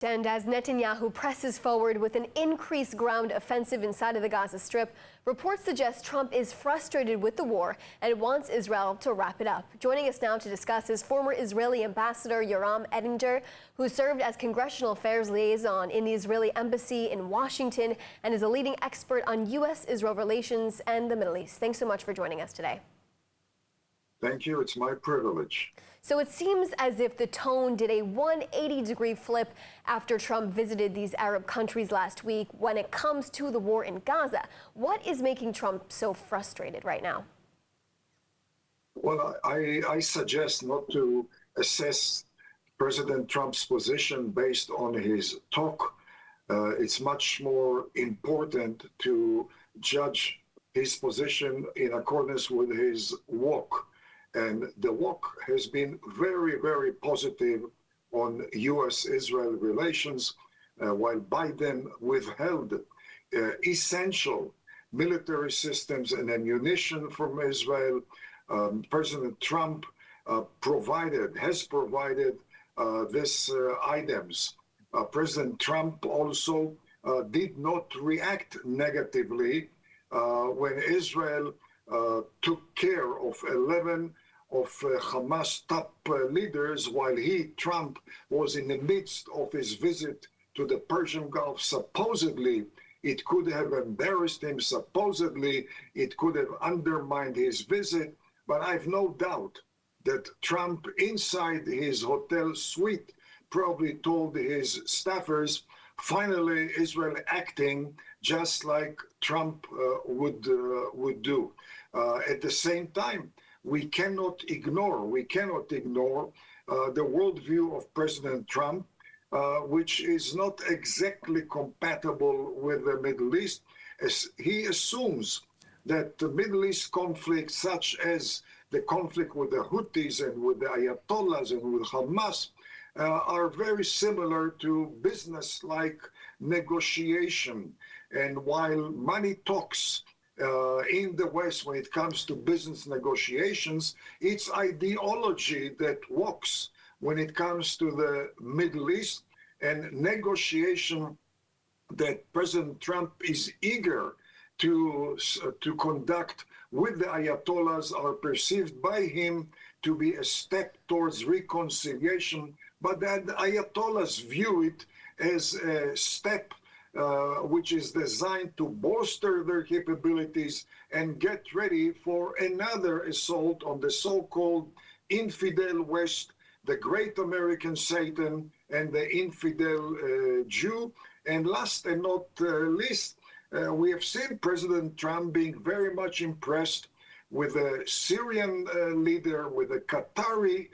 And as Netanyahu presses forward with an increased ground offensive inside of the Gaza Strip, reports suggest Trump is frustrated with the war and wants Israel to wrap it up. Joining us now to discuss is former Israeli ambassador Yoram Ettinger, who served as congressional affairs liaison in the Israeli embassy in Washington and is a leading expert on U.S. Israel relations and the Middle East. Thanks so much for joining us today. Thank you. It's my privilege. So it seems as if the tone did a 180-degree flip after Trump visited these Arab countries last week when it comes to the war in Gaza. What is making Trump so frustrated right now? Well, I suggest not to assess President Trump's position based on his talk. It's much more important to judge his position in accordance with his walk. And the walk has been very, very positive on U.S. Israel relations, while Biden withheld essential military systems and ammunition from Israel. President Trump has provided these items. President Trump also did not react negatively when Israel took care of 11 of Hamas top leaders while Trump, was in the midst of his visit to the Persian Gulf. Supposedly, it could have embarrassed him. Supposedly, it could have undermined his visit. But I've no doubt that Trump, inside his hotel suite, probably told his staffers, finally, Israel acting just like Trump would do. At the same time, we cannot ignore the worldview of President Trump, which is not exactly compatible with the Middle East, as he assumes that the Middle East conflict, such as the conflict with the Houthis and with the Ayatollahs and with Hamas, are very similar to business-like negotiation. And while money talks in the West when it comes to business negotiations, it's ideology that walks when it comes to the Middle East, and negotiation that President Trump is eager to conduct with the Ayatollahs are perceived by him to be a step towards reconciliation, but that the Ayatollahs view it as a step which is designed to bolster their capabilities and get ready for another assault on the so-called infidel West, the great American Satan and the infidel Jew. And last and not least, we have seen President Trump being very much impressed with a Syrian leader, with a Qatari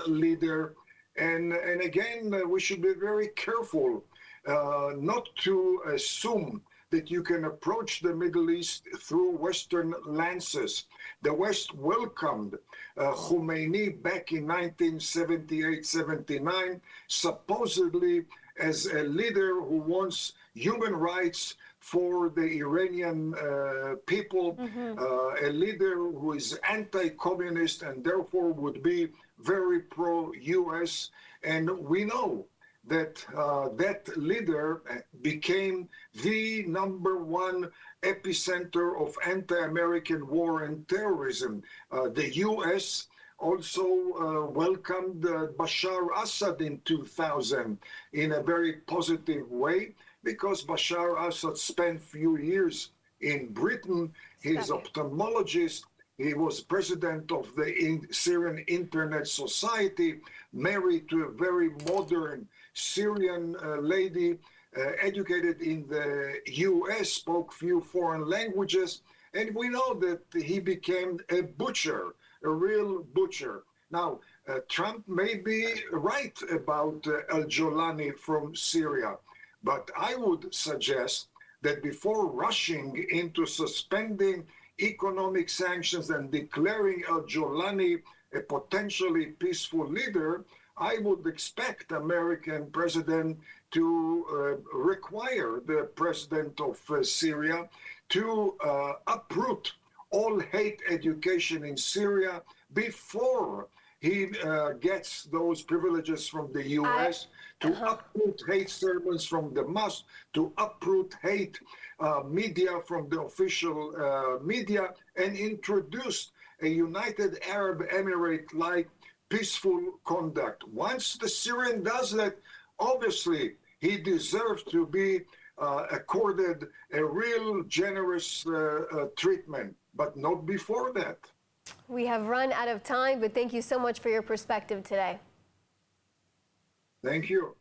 leader. And again, we should be very careful not to assume that you can approach the Middle East through Western lenses. The West welcomed Khomeini back in 1978-79, supposedly as a leader who wants human rights for the Iranian people, a leader who is anti-communist and therefore would be very pro-US. And we know that that leader became the #1 epicenter of anti-American war and terrorism. The U.S. also welcomed Bashar Assad in 2000 in a very positive way, because Bashar Assad spent few years in Britain. He's ophthalmologist. He was president of the Syrian Internet Society, married to a very modern Syrian lady, educated in the U.S., spoke few foreign languages, and we know that he became a butcher, a real butcher. Now, Trump may be right about al-Jolani from Syria, but I would suggest that before rushing into suspending economic sanctions and declaring al-Jolani a potentially peaceful leader, I would expect American president to require the president of Syria to uproot all hate education in Syria before he gets those privileges from the U.S. to uproot hate sermons from the mosque, to uproot hate media from the official media, and introduce a United Arab Emirate-like peaceful conduct. Once the Syrian does that, obviously he deserves to be accorded a real generous treatment, but not before that. We have run out of time, but thank you so much for your perspective today. Thank you.